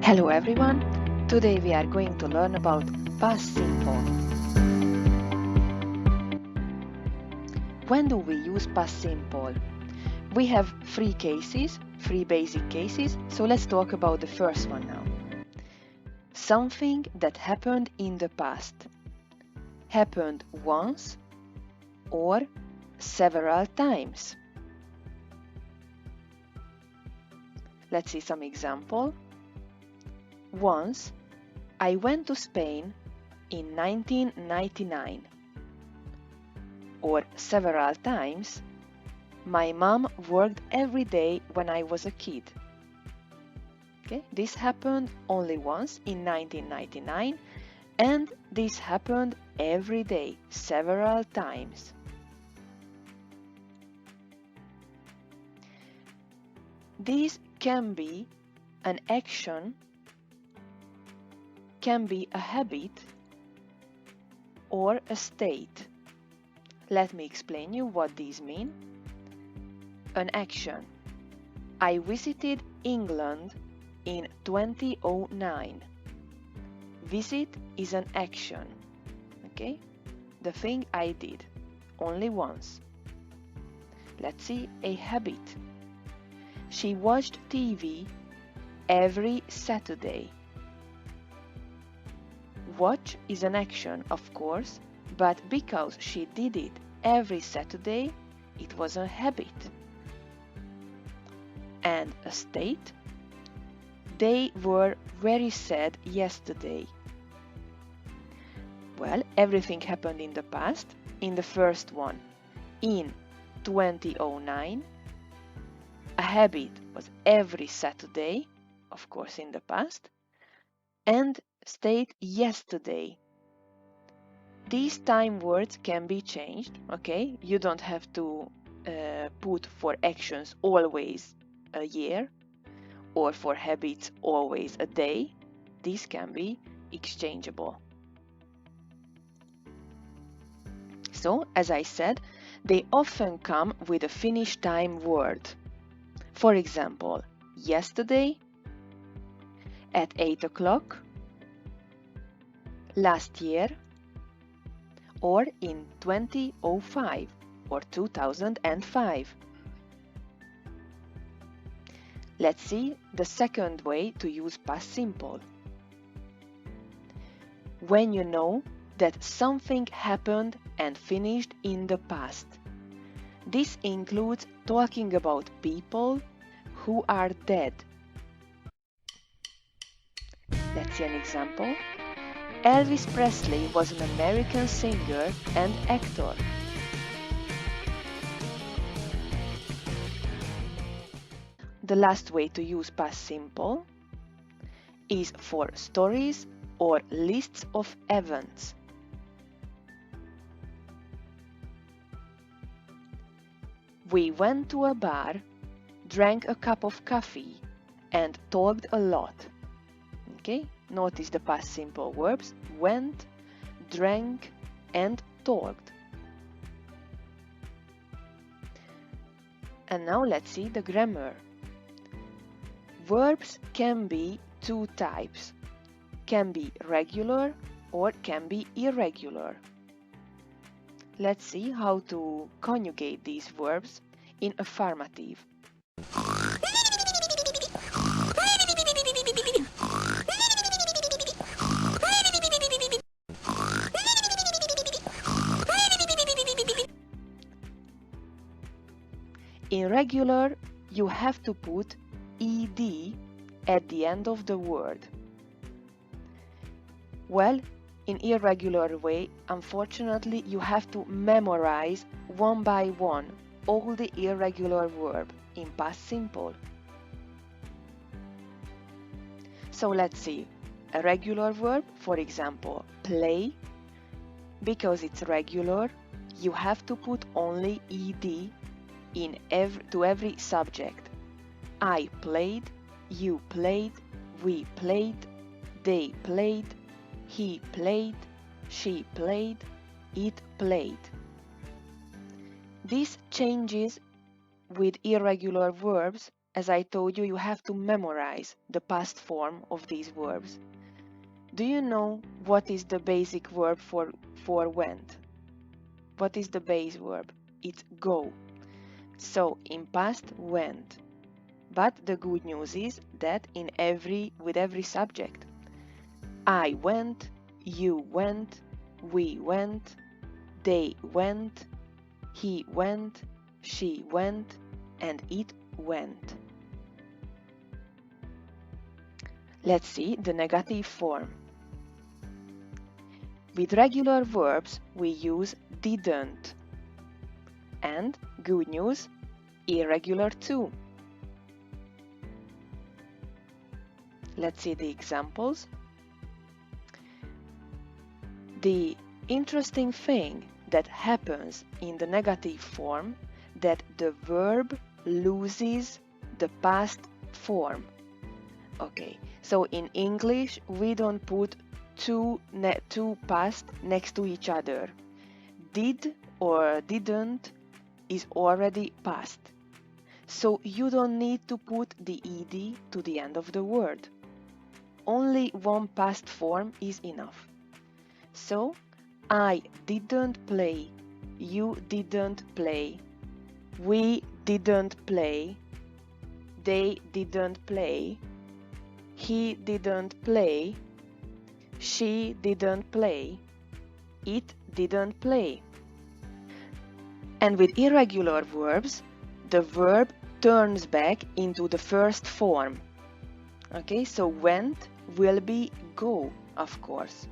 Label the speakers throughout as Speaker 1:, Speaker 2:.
Speaker 1: Hello everyone! Today we are going to learn about past simple. When do we use past simple? We have three basic cases, so let's talk about the first one now. Something that happened in the past. Happened once or several times. Let's see some example. Once, I went to Spain in 1999. Or several times, my mom worked every day when I was a kid. Okay, this happened only once in 1999, and this happened every day, several times. This can be an action, can be a habit, or a state. Let me explain you what these mean. An action. I visited England in 2009. Visit is an action. Okay? The thing I did. Only once. Let's see a habit. She watched TV every Saturday. Watch is an action, of course, but because she did it every Saturday, it was a habit. And a state? They were very sad yesterday. Well, everything happened in the past. In the first one, in 2009, a habit was every Saturday, of course in the past, and state yesterday. These time words can be changed, okay? You don't have to put for actions always a year, or for habits always a day. These can be exchangeable. So, as I said, they often come with a finish time word. For example, yesterday, at 8 o'clock, last year, or in 2005 or 2005. Let's see the second way to use past simple. When you know that something happened and finished in the past. This includes talking about people who are dead. Let's see an example. Elvis Presley was an American singer and actor. The last way to use past simple is for stories or lists of events. We went to a bar, drank a cup of coffee, and talked a lot. Okay, notice the past simple verbs went, drank, and talked. And now let's see the grammar. Verbs can be two types. Can be regular or can be irregular. Let's see how to conjugate these verbs in affirmative. In regular, you have to put ed at the end of the word. Well, in irregular way, unfortunately, you have to memorize one by one all the irregular verbs in past simple. So let's see. A regular verb, for example, play. Because it's regular, you have to put only ed to every subject. I played, you played, we played, they played, he played, she played, it played. This changes with irregular verbs as I told you, you have to memorize the past form of these verbs. Do you know what is the basic verb for went? What is the base verb? It's go. So in past, went. But the good news is that with every subject, I went, you went, we went, they went, he went, she went, and it went. Let's see the negative form. With regular verbs, we use didn't. And, good news, irregular too. Let's see the examples. The interesting thing that happens in the negative form that the verb loses the past form. Okay, so in English we don't put two past next to each other. Did or didn't is already past. So you don't need to put the ed to the end of the word. Only one past form is enough. So, I didn't play, you didn't play, we didn't play, they didn't play, he didn't play, she didn't play, it didn't play. And with irregular verbs, the verb turns back into the first form. Okay, so went will be go, of course.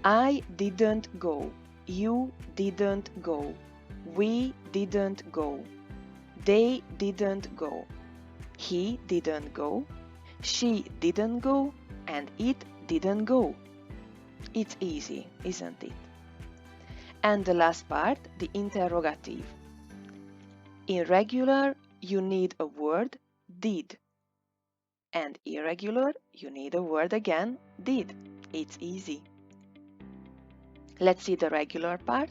Speaker 1: I didn't go, you didn't go, we didn't go, they didn't go, he didn't go, she didn't go, and it didn't go. It's easy, isn't it? And the last part, the interrogative. In regular, you need a word, did. And irregular, you need a word again, did. It's easy. Let's see the regular part.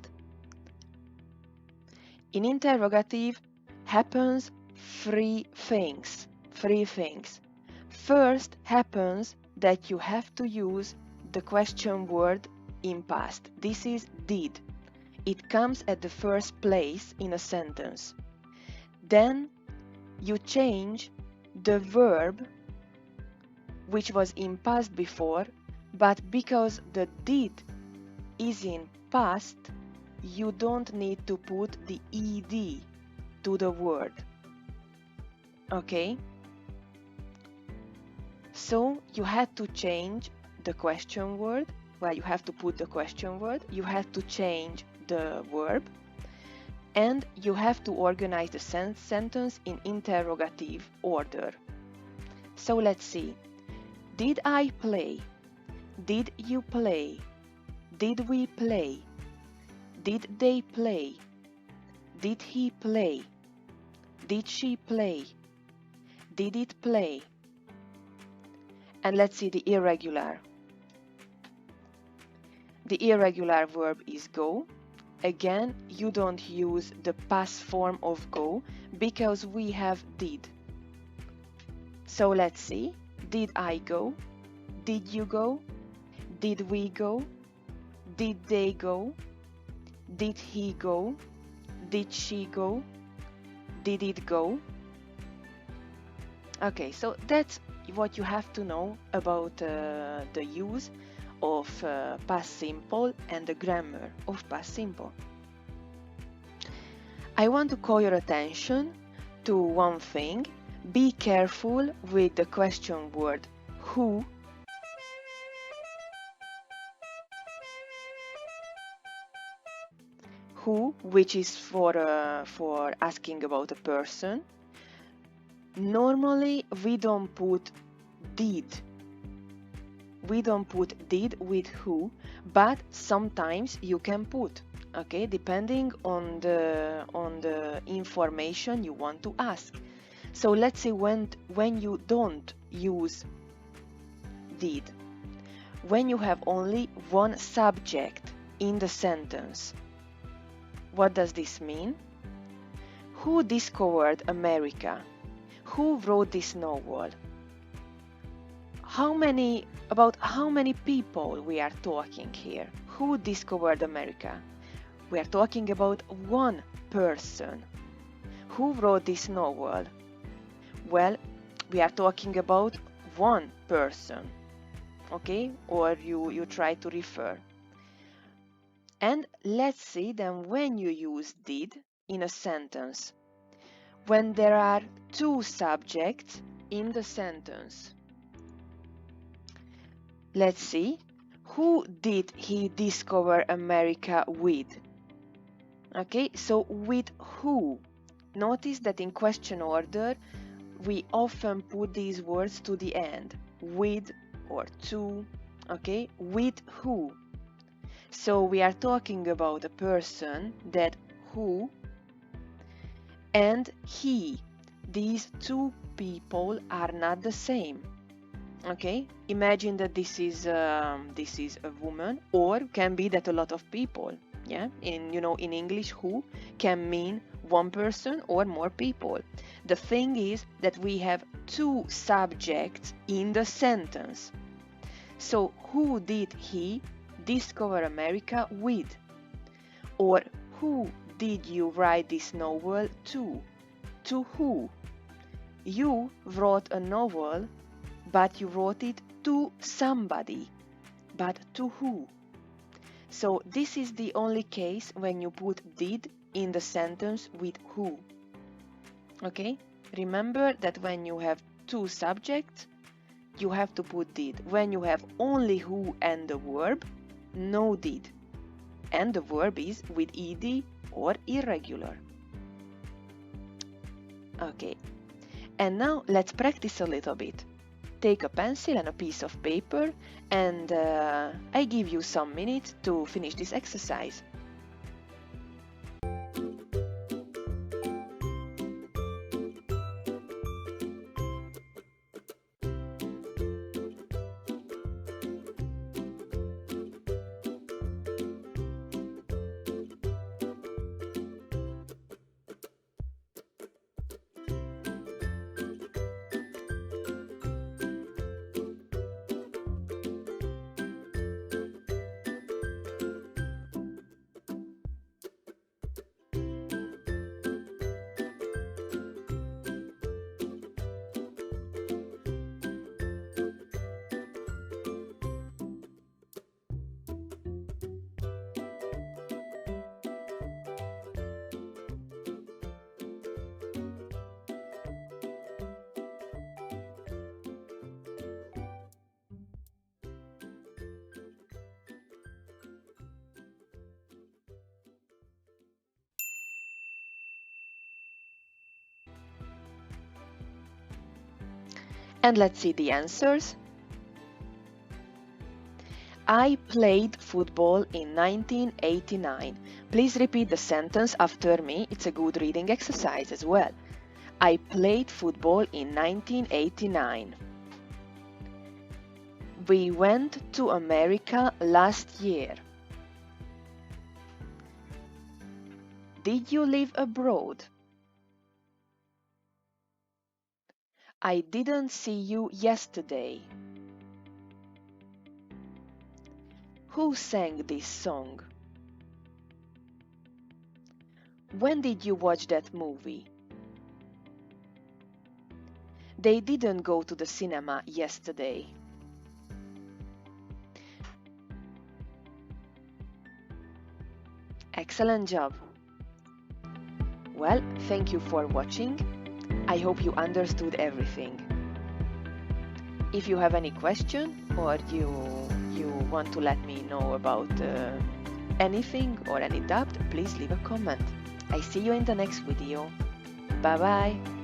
Speaker 1: In interrogative happens three things. First happens that you have to use the question word in past. This is did. It comes at the first place in a sentence. Then you change the verb which was in past before, but because the did is in past, you don't need to put the ed to the word. Okay? So you had to change the question word. Well, you have to put the question word, you have to change the verb, and you have to organize the sentence in interrogative order. So let's see. Did I play? Did you play? Did we play? Did they play? Did he play? Did she play? Did it play? And let's see the irregular. The irregular verb is go. Again, you don't use the past form of go because we have did. So let's see. Did I go? Did you go? Did we go? Did they go? Did he go? Did she go? Did it go? Okay, so that's what you have to know about the use of past simple and the grammar of past simple. I want to call your attention to one thing. Be careful with the question word who. Who, which is for asking about a person. Normally we don't put did. We don't put did with who, but sometimes you can put, okay, depending on the information you want to ask. So let's say when you don't use did, when you have only one subject in the sentence. What does this mean? Who discovered America? Who wrote this novel? About how many people we are talking here? Who discovered America? We are talking about one person. Who wrote this novel? Well, we are talking about one person, okay? Or you try to refer. And let's see then when you use did in a sentence. When there are two subjects in the sentence. Let's see. Who did he discover America with? Okay, so with who? Notice that in question order, we often put these words to the end. With or to, okay? With who? So we are talking about a person that who and he. These two people are not the same. Okay, imagine that this is a woman, or can be that a lot of people. Yeah, in English, who can mean one person or more people. The thing is that we have two subjects in the sentence. So who did he discover America with? Or who did you write this novel to? To who? You wrote a novel, but you wrote it to somebody. But to who? So this is the only case when you put did in the sentence with who. Okay? Remember that when you have two subjects, you have to put did. When you have only who and the verb, no did. And the verb is with ed or irregular. Okay. And now let's practice a little bit. Take a pencil and a piece of paper, and I give you some minutes to finish this exercise. And let's see the answers. I played football in 1989. Please repeat the sentence after me. It's a good reading exercise as well. I played football in 1989. We went to America last year. Did you live abroad? I didn't see you yesterday. Who sang this song? When did you watch that movie? They didn't go to the cinema yesterday. Excellent job! Well, thank you for watching. I hope you understood everything. If you have any question or you want to let me know about anything or any doubt, please leave a comment. I see you in the next video. Bye bye!